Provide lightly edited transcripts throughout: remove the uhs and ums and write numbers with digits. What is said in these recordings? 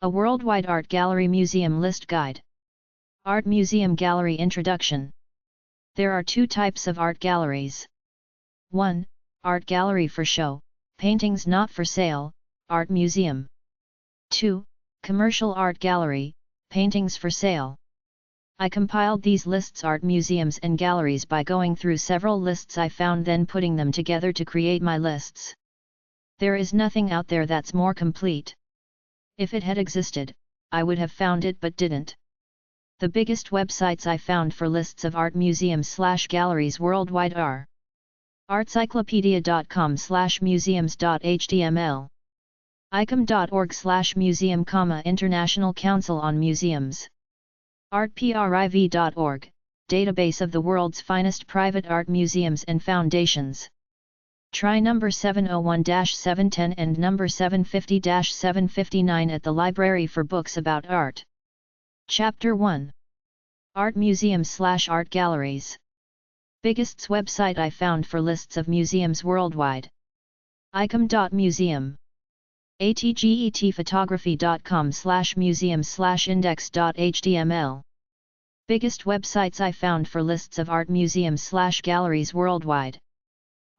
A Worldwide Art Gallery Museum List Guide. Art Museum Gallery Introduction. There are two types of art galleries. 1. Art gallery for show, paintings not for sale, art museum. 2. Commercial art gallery, paintings for sale. I compiled these lists art museums and galleries by going through several lists I found, then putting them together to create my lists. There is nothing out there that's more complete. If it had existed, I would have found it but didn't. The biggest websites I found for lists of art museums/galleries worldwide are artcyclopedia.com/museums.html, icom.org/museum, International Council on Museums, artpriv.org, database of the world's finest private art museums and foundations. Try number 701-710 and number 750-759 at the library for books about art. Chapter 1. Art Museums/Art Galleries. Biggest website I found for lists of museums worldwide. icom.museum. atgetphotography.com/museums/index.html. Biggest websites I found for lists of art museums/galleries worldwide.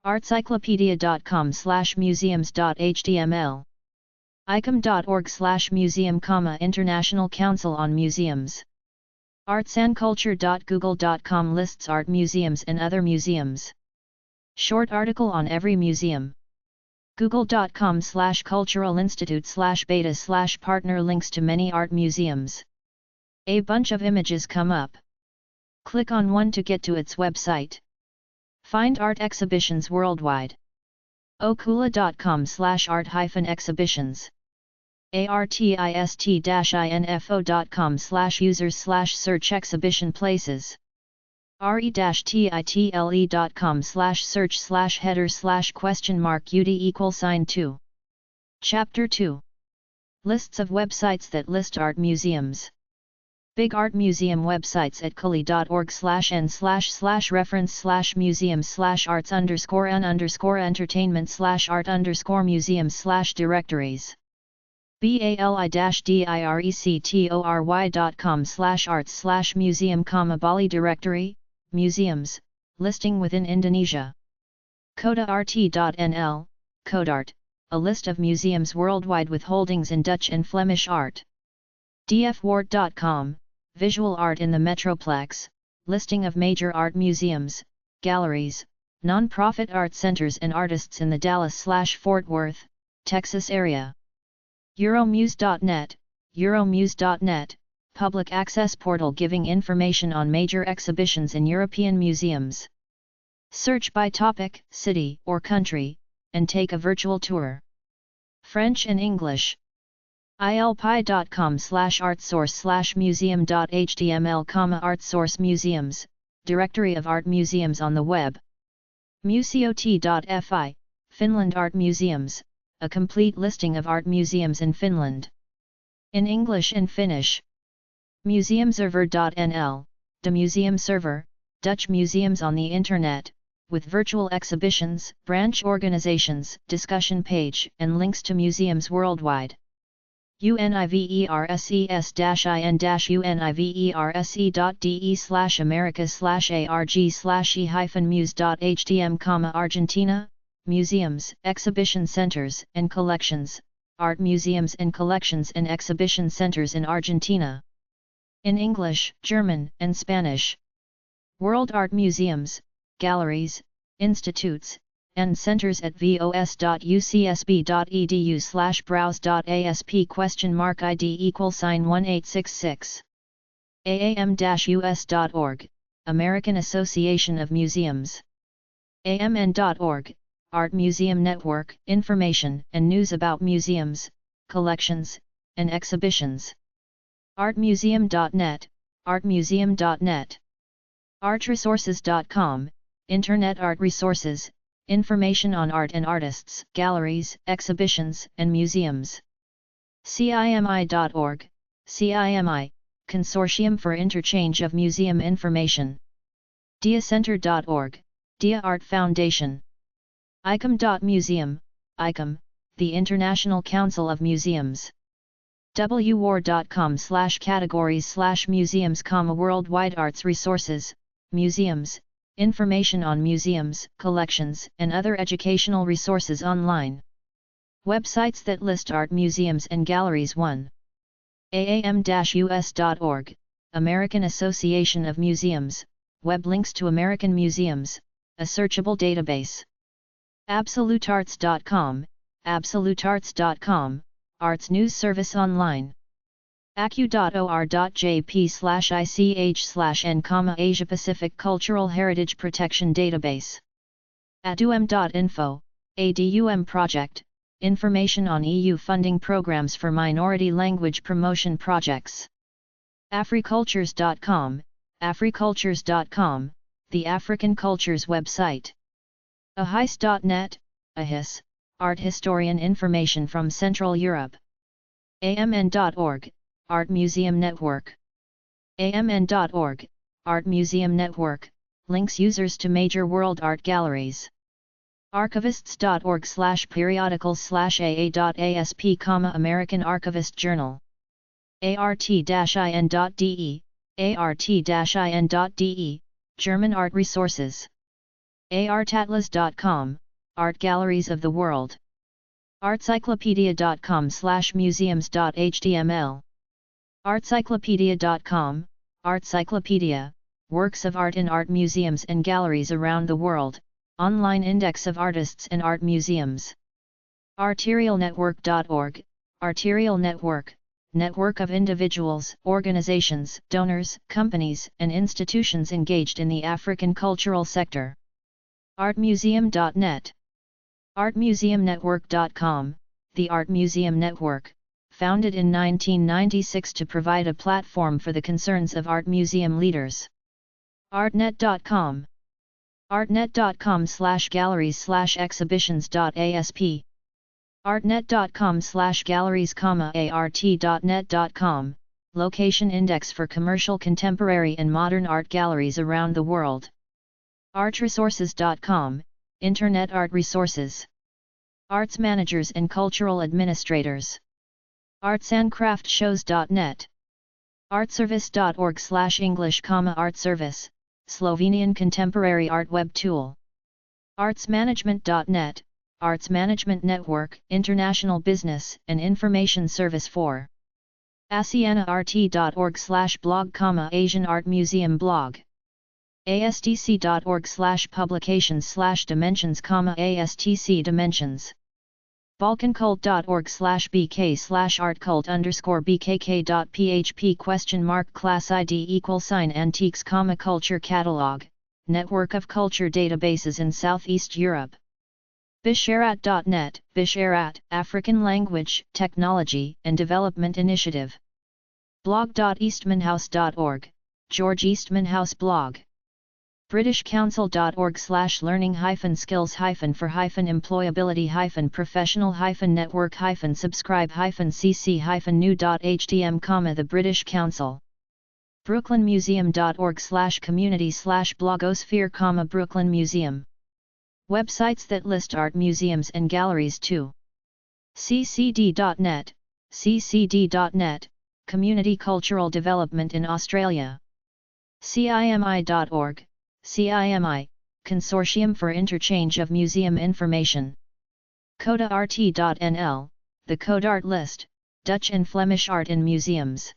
artcyclopedia.com/museums.html, icom.org/museum, International Council on Museums, artsandculture.google.com lists art museums and other museums. Short article on every museum. google.com/cultural institute/beta/partner links to many art museums. A bunch of images come up. Click on one to get to its website. Find art exhibitions worldwide. okula.com/art-exhibitions. artist-info.com/users/search exhibition places. re-title/search/header/?UD=2. Chapter 2. Lists of websites that list art museums. Big art museum websites at culi.org/n/reference/museums/arts_entertainment/art_museums/directories. bali-directory.com/arts/museum, Bali directory, museums, listing within Indonesia. Codart.nl, Codart, a list of museums worldwide with holdings in Dutch and Flemish art. dfwart.com, visual art in the Metroplex, listing of major art museums, galleries, non-profit art centers and artists in the Dallas/Fort Worth, Texas area. Euromuse.net, Euromuse.net, public access portal giving information on major exhibitions in European museums. Search by topic, city, or country, and take a virtual tour. French and English. ilpi.com/artsource/museum.html, artsource museums, directory of art museums on the web. museot.fi, Finland art museums, a complete listing of art museums in Finland. In English and Finnish. museumserver.nl, the museum server, Dutch museums on the Internet, with virtual exhibitions, branch organizations, discussion page, and links to museums worldwide. universe-in-universe.de/america/arg/e-muse.htm, Argentina, museums, exhibition centers, and collections, art museums and collections and exhibition centers in Argentina. In English, German, and Spanish. World art museums, galleries, institutes, and centers at vos.ucsb.edu/browse.asp?id=1866. aam-us.org, American Association of Museums. amn.org, Art Museum Network, information and news about museums, collections, and exhibitions. artmuseum.net, artmuseum.net. artresources.com, Internet art resources, information on art and artists, galleries, exhibitions, and museums. cimi.org, CIMI, Consortium for Interchange of Museum Information. diacenter.org, Dia Art Foundation. icom.museum, ICOM, the International Council of Museums. www.war.com/categories/museums, worldwide arts resources, museums, information on museums, collections, and other educational resources online. Websites that list art museums and galleries. 1. aam-us.org, American Association of Museums, web links to American museums, a searchable database. absolutearts.com, absolutearts.com, arts news service online. acu.or.jp/ich/n, Asia Pacific Cultural Heritage Protection Database. adum.info, ADUM project, information on EU funding programs for minority language promotion projects. africultures.com, africultures.com, the African Cultures website. ahis.net, ahis, art historian information from Central Europe. amn.org, Art Museum Network. amn.org, Art Museum Network, links users to major world art galleries. archivists.org/periodicals/aa.asp, American Archivist Journal. art-in.de, art-in.de, German art resources. artatlas.com, art galleries of the world. artcyclopedia.com/museums.html. artcyclopedia.com, Artcyclopedia, works of art in art museums and galleries around the world, online index of artists and art museums. arterialnetwork.org, Arterial Network, network of individuals, organizations, donors, companies, and institutions engaged in the African cultural sector. artmuseum.net. artmuseumnetwork.com, the Art Museum Network, founded in 1996 to provide a platform for the concerns of art museum leaders. artnet.com. artnet.com/galleries/exhibitions.asp. artnet.com/galleries, art.net.com, location index for commercial contemporary and modern art galleries around the world. artresources.com, Internet art resources. Arts managers and cultural administrators. artsandcraftshows.net. artservice.org/English, artservice, Slovenian contemporary art web tool. artsmanagement.net, Arts Management Network, international business and information service for. asianaart.org/blog, Asian Art Museum blog. astc.org/publications/dimensions, astc dimensions. balkancult.org/bk/artcult_bkk.php class ID =antiques, culture catalog, network of culture databases in Southeast Europe. bisharat.net, Bisharat, African Language, Technology and Development Initiative. blog.eastmanhouse.org, George Eastman House blog. britishcouncil.org/learning-skills-professional-network-subscribe-cc-new.htm, the British Council. brooklynmuseum.org/community/blogosphere, Brooklyn Museum. Websites that list art museums and galleries. 2. ccd.net, ccd.net, Community Cultural Development in Australia. cimi.org, CIMI, Consortium for Interchange of Museum Information. codaart.nl, the Codart List, Dutch and Flemish art in museums.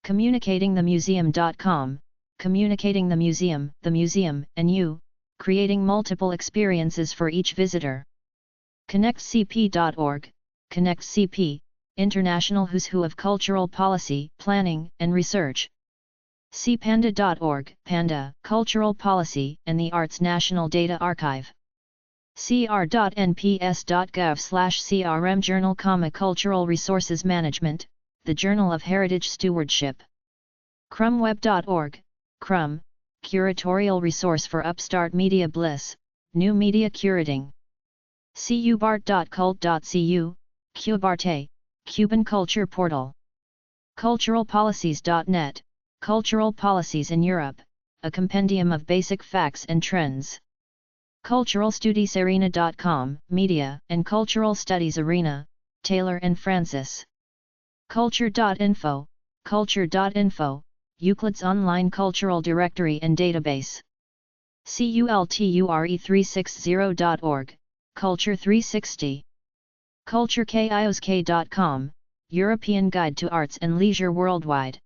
communicatingthemuseum.com, communicating the museum, and you, creating multiple experiences for each visitor. connectcp.org, ConnectCP, International Who's Who of Cultural Policy, Planning, and Research. cpanda.org, Panda, Cultural Policy and the Arts National Data Archive. cr.nps.gov/crm Journal, Cultural Resources Management, the Journal of Heritage Stewardship. crumweb.org, Crum, Curatorial Resource for Upstart Media Bliss, New Media Curating. cubart.cult.cu, Cubarte, Cuban Culture Portal. culturalpolicies.net, Cultural Policies in Europe, a compendium of basic facts and trends. culturalstudiesarena.com, Media and Cultural Studies Arena, Taylor and Francis. Culture.info, Culture.info, Euclid's online cultural directory and database. culture360.org, Culture 360. Culturekiosk.com, European Guide to Arts and Leisure Worldwide.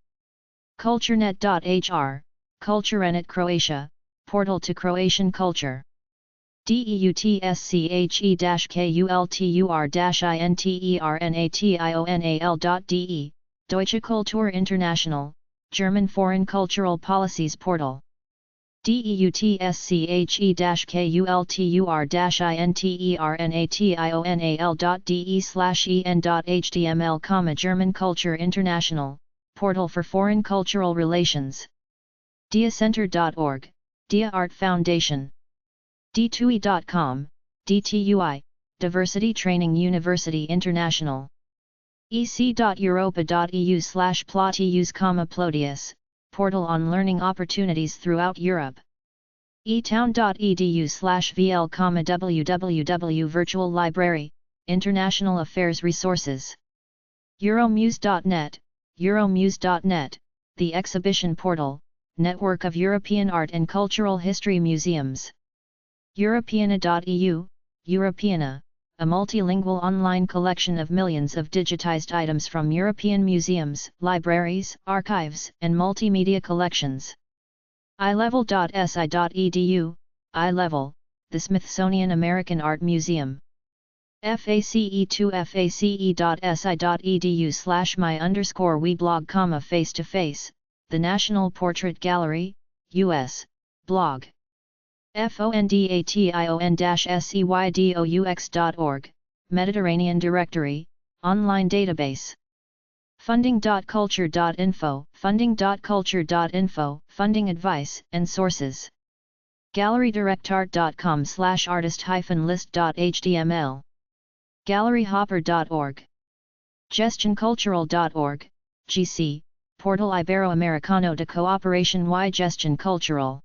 Culturenet.hr, Culturenet Croatia, portal to Croatian culture. DEUTSCHE-KULTUR-INTERNATIONAL.de, Deutsche Kultur International, German Foreign Cultural Policies Portal. DEUTSCHE-KULTUR-INTERNATIONAL.de/en.html, German Culture International, portal for foreign cultural relations. diacenter.org, Dia Art Foundation. D2E.com, DTUI, Diversity Training University International. ec.europa.eu/ploteus, Plodius, portal on learning opportunities throughout Europe. etown.edu/vl, www Virtual Library, International Affairs Resources. Euromuse.net, Euromuse.net, the exhibition portal, network of European art and cultural history museums. Europeana.eu, Europeana, a multilingual online collection of millions of digitized items from European museums, libraries, archives, and multimedia collections. ilevel.si.edu, iLevel, the Smithsonian American Art Museum. face2face.si.edu/my_weblog, face-to-face, the National Portrait Gallery, U.S., blog. fondation-seydaux.org, Mediterranean Directory, online database. funding.culture.info, funding.culture.info, funding advice and sources. gallerydirectart.com/artist-list.html. galleryhopper.org. gestioncultural.org, GC, Portal Iberoamericano de Cooperación y Gestión Cultural.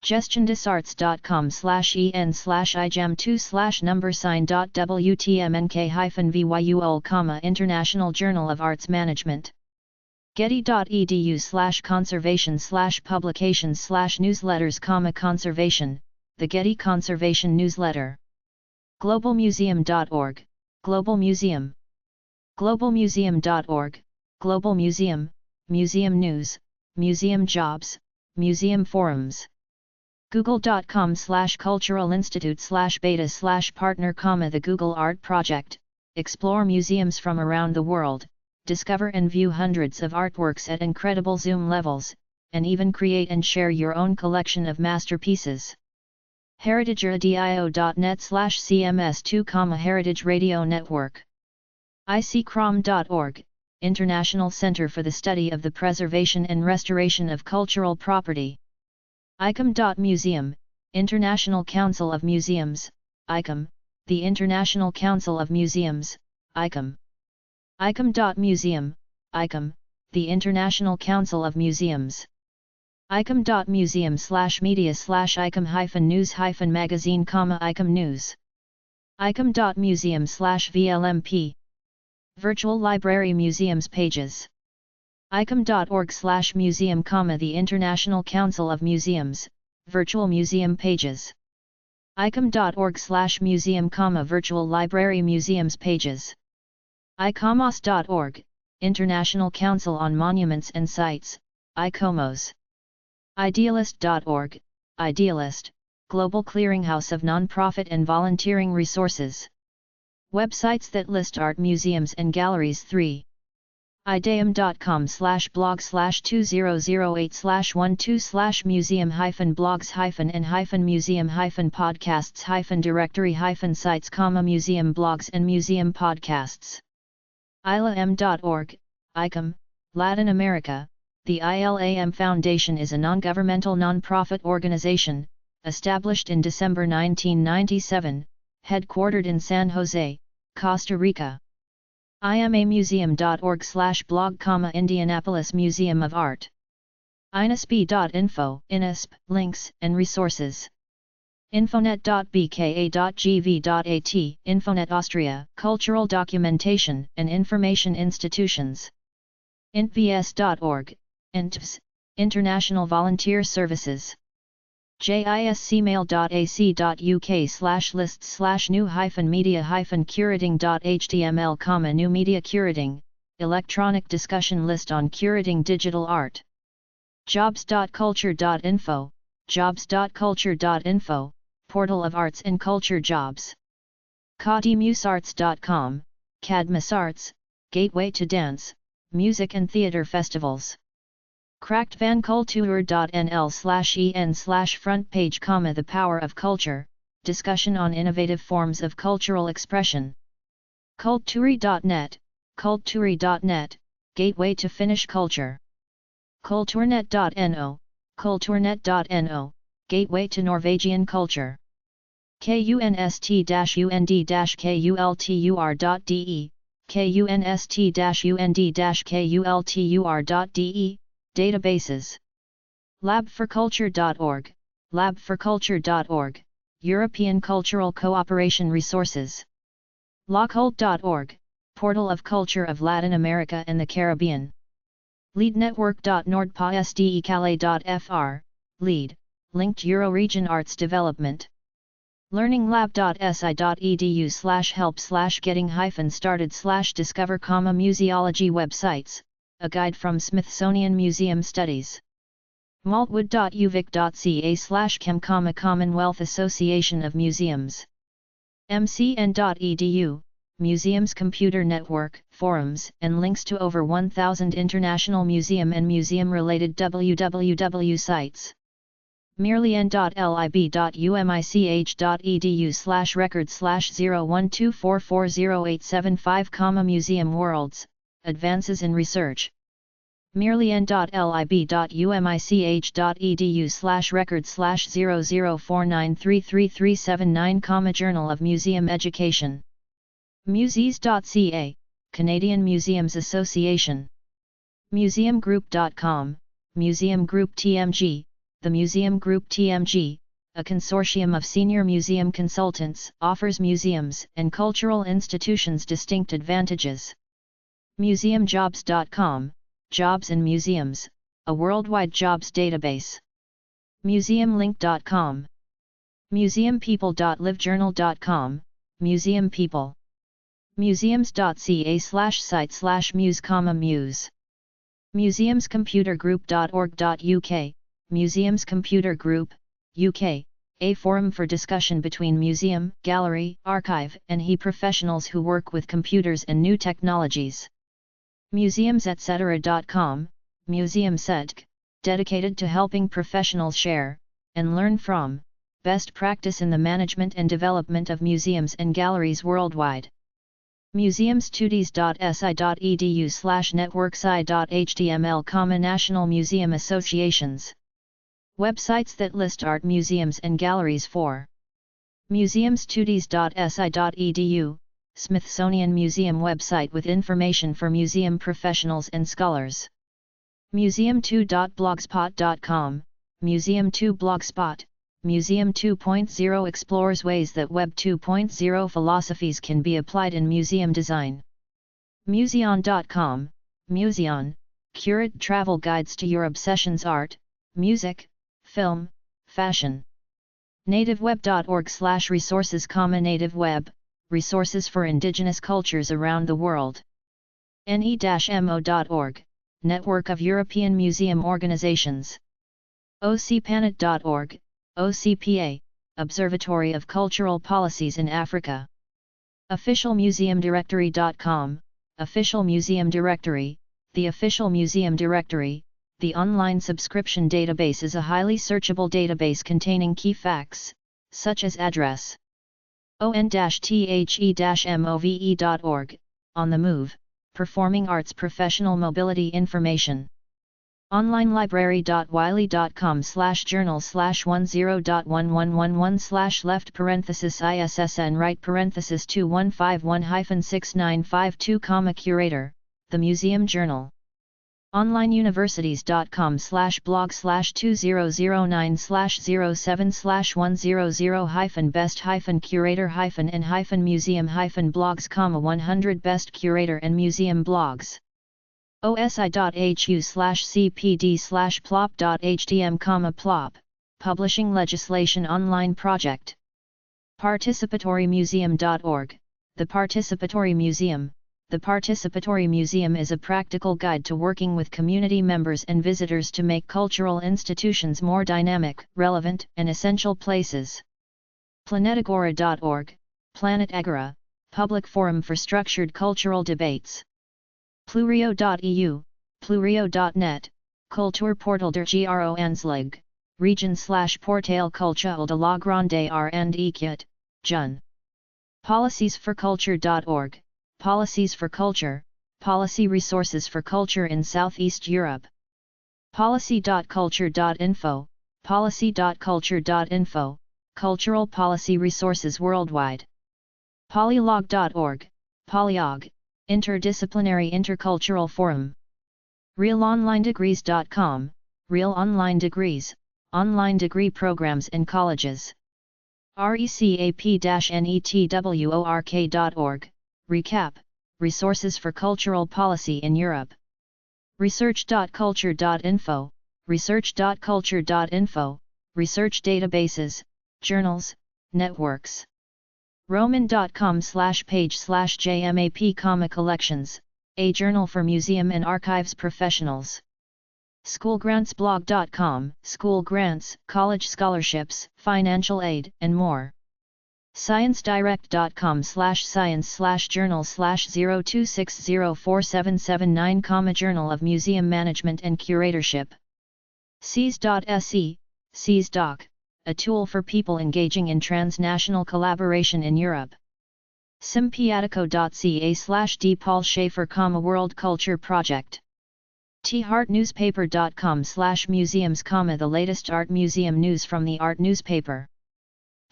gestiondesarts.com/en/ijam2/#.wtmnk-vyul, International Journal of Arts Management. getty.edu/conservation/publications/newsletters, conservation, the Getty Conservation Newsletter. globalmuseum.org, Global Museum. globalmuseum.org, Global Museum, museum news, museum jobs, museum forums. google.com/culturalinstitute/beta/partner, the Google Art Project, explore museums from around the world, discover and view hundreds of artworks at incredible zoom levels, and even create and share your own collection of masterpieces. heritageradio.net/cms2, Heritage Radio Network. icrom.org, International Center for the Study of the Preservation and Restoration of Cultural Property. icom.museum, International Council of Museums, ICOM, the International Council of Museums, ICOM. icom.museum, ICOM, the International Council of Museums. icom.museum/media/icom-news-magazine, ICOM News. icom.museum/VLMP. Virtual Library Museums pages. icom.org/museum, the International Council of Museums, Virtual Museum pages. icom.org/museum, Virtual Library Museums pages. icomos.org, International Council on Monuments and Sites, Ecommerce. idealist.org, Idealist, Global Clearinghouse of Nonprofit and Volunteering Resources. Websites that list art museums and galleries. 3. ideam.com/blogs/2008/1/museum-blogs-museum-podcasts-directory-sites, museum blogs and museum podcasts. ilam.org, ICOM, Latin America. The ILAM Foundation is a non-governmental non-profit organization, established in December 1997, headquartered in San Jose, Costa Rica. imamuseum.org/blog, Indianapolis Museum of Art. inasp.info, INASP, links and resources. Infonet.bka.gv.at, Infonet Austria, Cultural Documentation and Information Institutions. intbs.org, INTVS, International Volunteer Services. jiscmail.ac.uk/lists/new-media-curating.html, new media curating, electronic discussion list on curating digital art. jobs.culture.info, jobs.culture.info, portal of arts and culture jobs. cadmusarts.com, Cadmus Arts, gateway to dance, music and theatre festivals. crackedvancultuur.nl/en/front page, the power of culture, discussion on innovative forms of cultural expression. Kulttuuri.net, kulttuuri.net, gateway to Finnish culture. Kulturnet.no, kulturnet.no, gateway to Norwegian culture. kunst-und-kultur.de, kunst-und-kultur.de, databases. labforculture.org, labforculture.org, European Cultural Cooperation Resources. locult.org, Portal of Culture of Latin America and the Caribbean. leadnetwork.nordpasdecale.fr, lead, linked Euroregion Arts Development. learninglab.si.edu/help/getting-started/discover, museology websites, a guide from Smithsonian Museum Studies. maltwood.uvic.ca/chem, Commonwealth Association of Museums. mcn.edu, Museums Computer Network, forums, and links to over 1,000 international museum and museum-related www sites. merlian.lib.umich.edu/record/01244087 Museum Worlds, Advances in Research. merlian.lib.umich.edu/record/00493339, Journal of Museum Education. musees.ca, Canadian Museums Association. museumgroup.com, Museum Group TMG, the Museum Group TMG, a consortium of senior museum consultants, offers museums and cultural institutions distinct advantages. museumjobs.com, Jobs in Museums, a worldwide jobs database. museumlink.com. museumpeople.livejournal.com, Museum People. museums.ca/site/muse, muse. museumscomputergroup.org.uk, Museums Computer Group, UK, a forum for discussion between museum, gallery, archive, and professionals who work with computers and new technologies. museumsetc.com, Museumsetc, dedicated to helping professionals share, and learn from, best practice in the management and development of museums and galleries worldwide. museumstudies.si.edu/networksi.html, National Museum Associations. Websites that list art museums and galleries for. museumstudies.si.edu, Smithsonian Museum website with information for museum professionals and scholars. museum2.blogspot.com, Museum2 Blogspot, Museum 2.0 explores ways that Web 2.0 philosophies can be applied in museum design. Museon.com, Museon, curated travel guides to your obsessions: art, music, film, fashion. nativeweb.org/resources, Native Web, resources for indigenous cultures around the world. ne-mo.org, network of European museum organizations. ocpanet.org, OCPA, Observatory of Cultural Policies in Africa. officialmuseumdirectory.com, Official Museum Directory. The Official Museum Directory, the online subscription database, is a highly searchable database containing key facts, such as address. on-the-move.org, On the Move, Performing Arts Professional Mobility Information. onlinelibrary.wiley.com/journal/10.1111/left/ISSN right/2151695 Curator, The Museum Journal. onlineyuniversities.com/blog/2009/07/100 best curator and museum blogs. osi.hu/cpd/plop.htm, Publishing Legislation Online Project. Participatorymuseum.org, The Participatory Museum. The Participatory Museum is a practical guide to working with community members and visitors to make cultural institutions more dynamic, relevant, and essential places. Planetagora.org, Planet Agora, public forum for structured cultural debates. Plurio.eu, Plurio.net, Kulturportal der Groanslag, region/Portal Culturel de la Grande Arandikit, Jun. Policies4culture.org, Policies for Culture, policy resources for culture in Southeast Europe. Policy.culture.info, Policy.culture.info, cultural policy resources worldwide. Polylog.org, Polyog, interdisciplinary intercultural forum. RealOnlineDegrees.com, Real Online Degrees, online degree programs in colleges. RECAP-NETWORK.org, Recap, Resources for Cultural Policy in Europe. Research.culture.info, Research.culture.info, research databases, journals, networks. Roman.com/page/JMAP, collections, a journal for museum and archives professionals. Schoolgrantsblog.com, school grants, college scholarships, financial aid, and more. ScienceDirect.com/science/journal/02604779, Journal of Museum Management and Curatorship. Seas.se, SeasDoc, a tool for people engaging in transnational collaboration in Europe. Simpiatico.ca/D. Paul Schaefer, World Culture Project. thartnewspaper.com/museums, the latest art museum news from the art newspaper.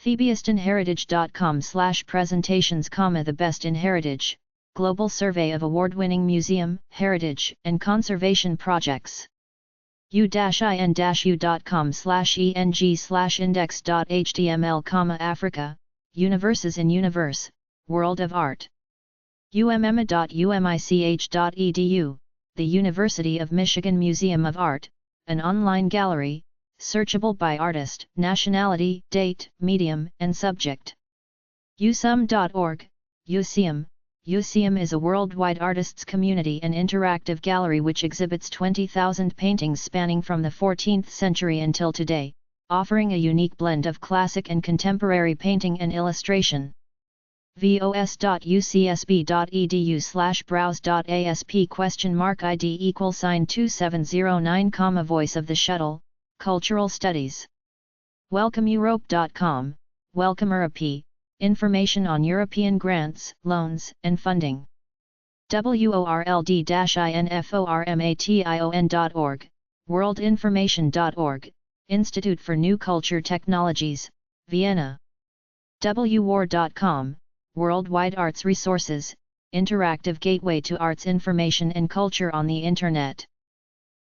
Thebeistonheritage.com/presentations, the best in heritage, global survey of award-winning museum, heritage, and conservation projects. u-in-u.com/eng/index.html, Africa, Universes in Universe, World of Art. umm.umich.edu, the University of Michigan Museum of Art, an online gallery, searchable by artist, nationality, date, medium, and subject. usum.org, Useum. Useum is a worldwide artists' community and interactive gallery which exhibits 20,000 paintings spanning from the 14th century until today, offering a unique blend of classic and contemporary painting and illustration. vos.ucsb.edu/browse.asp?ID =2709, Voice of the Shuttle, Cultural Studies. WelcomeEurope.com, Welcome Europe, information on European grants, loans, and funding. world-information.org, worldinformation.org, Institute for New Culture Technologies, Vienna. www.war.com, Worldwide Arts Resources, interactive gateway to arts information and culture on the Internet.